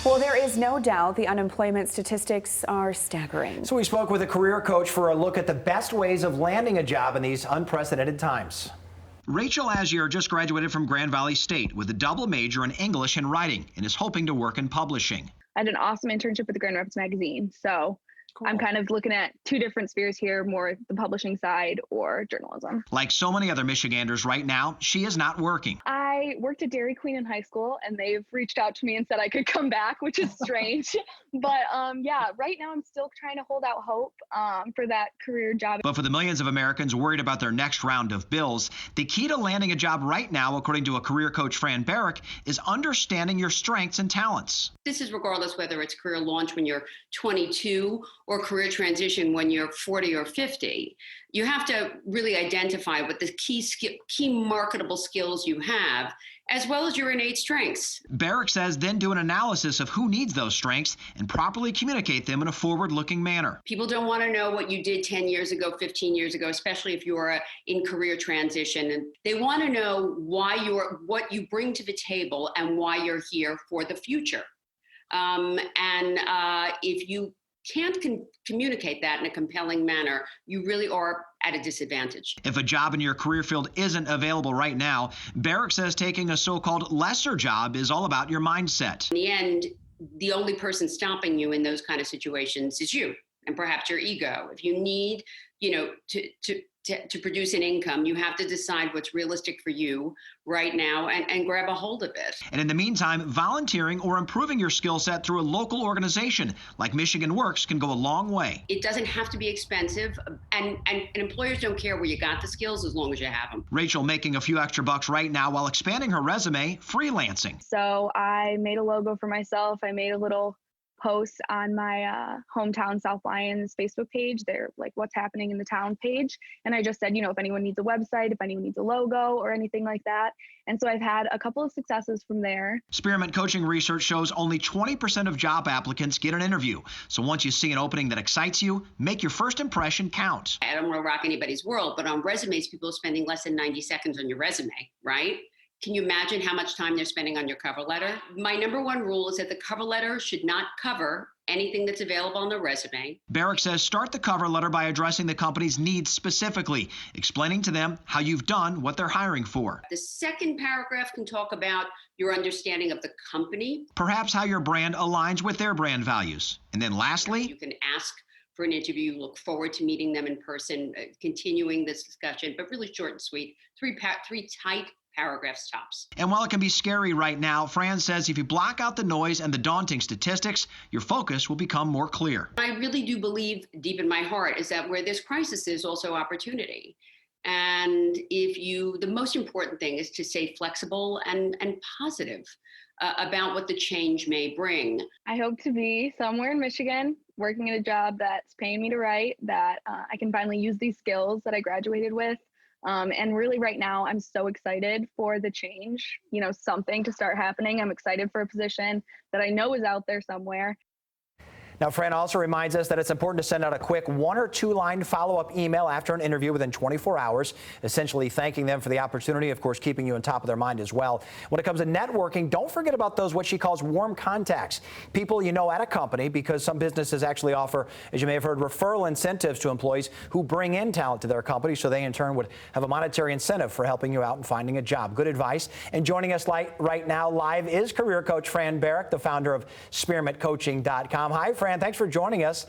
Well, there is no doubt the unemployment statistics are staggering. So we spoke with a career coach for a look at the best ways of landing a job in these unprecedented times. Rachel Azier just graduated from Grand Valley State with a double major in English and writing and is hoping to work in publishing. I had an awesome internship with the Grand Rapids magazine. So I'm kind of looking at two different spheres here, more the publishing side or journalism. Like so many other Michiganders right now, she is not working. I worked at Dairy Queen in high school, and they've reached out to me and said I could come back, which is strange. But yeah, right now I'm still trying to hold out hope for that career job. But for the millions of Americans worried about their next round of bills, the key to landing a job right now, according to a career coach, Fran Barrick, is understanding your strengths and talents. This is regardless whether it's career launch when you're 22 or career transition when you're 40 or 50. You have to really identify what the key marketable skills you have, as well as your innate strengths. Barrick says then do an analysis of who needs those strengths and properly communicate them in a forward-looking manner. People don't want to know what you did 10 years ago, 15 years ago, especially if you're in career transition. And they want to know what you bring to the table and why you're here for the future. If you can't communicate that in a compelling manner, you really are at a disadvantage. If a job in your career field isn't available right now, Barrick says taking a so-called lesser job is all about your mindset. In the end, the only person stopping you in those kind of situations is you and perhaps your ego. If you need, to produce an income, you have to decide what's realistic for you right now and grab a hold of it. And in the meantime, volunteering or improving your skill set through a local organization like Michigan Works can go a long way. It doesn't have to be expensive, and employers don't care where you got the skills as long as you have them. Rachel making a few extra bucks right now while expanding her resume, freelancing. So I made a logo for myself. I made a little post on my hometown South Lyons Facebook page. They're like what's happening in the town page. And I just said, if anyone needs a website, if anyone needs a logo or anything like that. And so I've had a couple of successes from there. Spearmint Coaching research shows only 20% of job applicants get an interview. So once you see an opening that excites you, make your first impression count. I don't want to rock anybody's world, but on resumes, people are spending less than 90 seconds on your resume, right? Can you imagine how much time they're spending on your cover letter? My number one rule is that the cover letter should not cover anything that's available on the resume. Barrick says start the cover letter by addressing the company's needs specifically, explaining to them how you've done what they're hiring for. The second paragraph can talk about your understanding of the company. Perhaps how your brand aligns with their brand values. And then lastly, you can ask for an interview, look forward to meeting them in person, continuing this discussion, but really short and sweet, three tight paragraphs tops. And while it can be scary right now, Fran says if you block out the noise and the daunting statistics, your focus will become more clear. I really do believe deep in my heart is that where there's crisis, there's also opportunity. And the most important thing is to stay flexible and positive about what the change may bring. I hope to be somewhere in Michigan working at a job that's paying me to write, that I can finally use these skills that I graduated with. And really right now, I'm so excited for the change, something to start happening. I'm excited for a position that I know is out there somewhere. Now, Fran also reminds us that it's important to send out a quick 1 or 2 line follow-up email after an interview within 24 hours, essentially thanking them for the opportunity, of course, keeping you on top of their mind as well. When it comes to networking, don't forget about those what she calls warm contacts, people you know at a company, because some businesses actually offer, as you may have heard, referral incentives to employees who bring in talent to their company, so they in turn would have a monetary incentive for helping you out and finding a job. Good advice. And joining us right now live is career coach Fran Barrick, the founder of SpearmintCoaching.com. Hi, Fran. Thanks for joining us.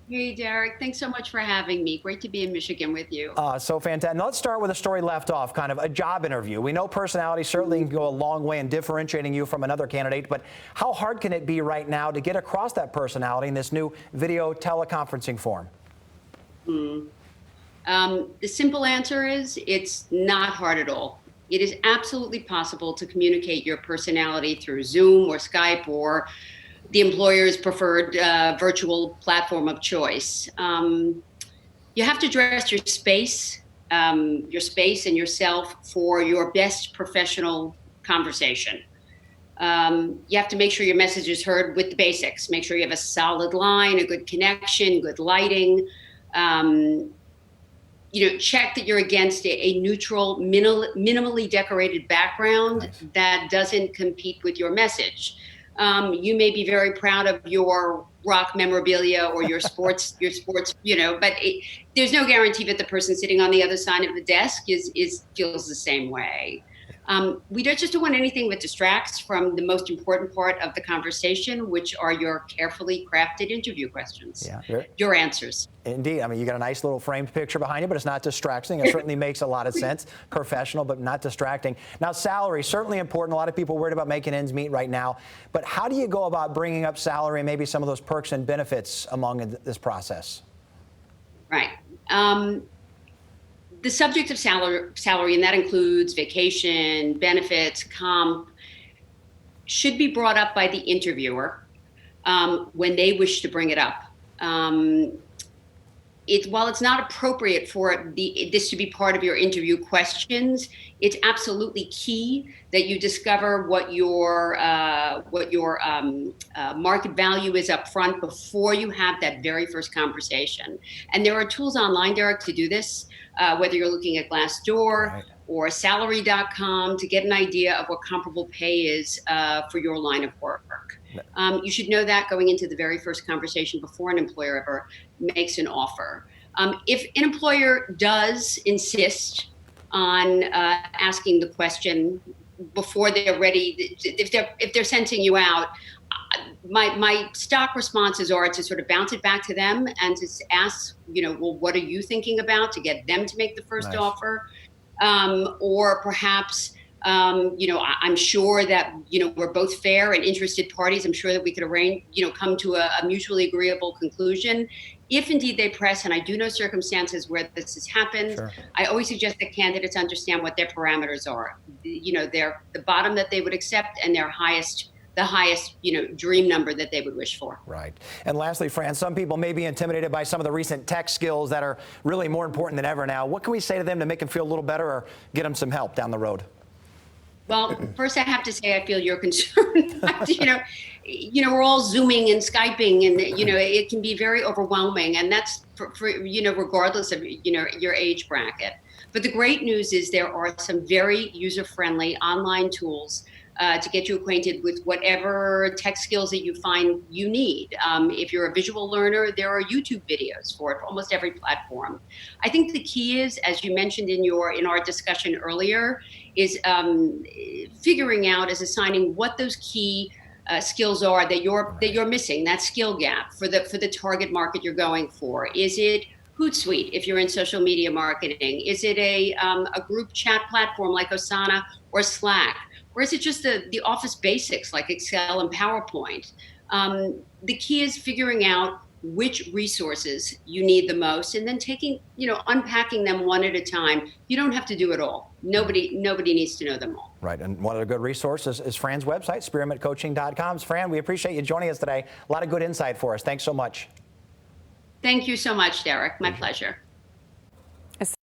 Hey, Derek. Thanks so much for having me. Great to be in Michigan with you. So fantastic. Now let's start with a story left off, kind of a job interview. We know personality certainly can go a long way in differentiating you from another candidate, but how hard can it be right now to get across that personality in this new video teleconferencing form? The simple answer is it's not hard at all. It is absolutely possible to communicate your personality through Zoom or Skype or the employer's preferred virtual platform of choice. You have to dress your space and yourself for your best professional conversation. You have to make sure your message is heard with the basics. Make sure you have a solid line, a good connection, good lighting. Check that you're against a neutral, minimally decorated background that doesn't compete with your message. You may be very proud of your rock memorabilia or your sports, but there's no guarantee that the person sitting on the other side of the desk feels the same way. We don't want anything that distracts from the most important part of the conversation, which are your carefully crafted interview questions, your answers. Indeed. I mean, you got a nice little framed picture behind you, but it's not distracting. It certainly makes a lot of sense. Professional, but not distracting. Now, salary, certainly important. A lot of people worried about making ends meet right now. But how do you go about bringing up salary and maybe some of those perks and benefits among this process? Right. The subject of salary, and that includes vacation, benefits, comp, should be brought up by the interviewer when they wish to bring it up. While it's not appropriate for this to be part of your interview questions, it's absolutely key that you discover what your market value is up front before you have that very first conversation. And there are tools online, Derek, to do this, whether you're looking at Glassdoor or salary.com to get an idea of what comparable pay is for your line of work. You should know that going into the very first conversation before an employer ever makes an offer. If an employer does insist on asking the question before they're ready, if they're sending you out, my stock responses are to sort of bounce it back to them and to ask, well, what are you thinking about, to get them to make the first offer, or perhaps. I'm sure that, we're both fair and interested parties. I'm sure that we could arrange, come to a mutually agreeable conclusion. If indeed they press, and I do know circumstances where this has happened, I always suggest that candidates understand what their parameters are. They're the bottom that they would accept and the highest, dream number that they would wish for. Right. And lastly, Fran, some people may be intimidated by some of the recent tech skills that are really more important than ever now. What can we say to them to make them feel a little better or get them some help down the road? Well, first I have to say I feel your concern. We're all Zooming and Skyping, and it can be very overwhelming, and that's for regardless of your age bracket. But the great news is there are some very user-friendly online tools to get you acquainted with whatever tech skills that you find you need. If you're a visual learner, there are YouTube videos for it for almost every platform. I think the key is, as you mentioned in our discussion earlier, is figuring out, as assigning what those key skills are that you're missing, that skill gap for the target market you're going for. Is it Hootsuite if you're in social media marketing? Is it a group chat platform like Asana or Slack? Or is it just the office basics like Excel and PowerPoint? The key is figuring out which resources you need the most, and then unpacking them one at a time. You don't have to do it all. Nobody needs to know them all. Right, and one of the good resources is Fran's website, experimentcoaching.com. Fran, we appreciate you joining us today. A lot of good insight for us. Thanks so much. Thank you so much, Derek. My pleasure.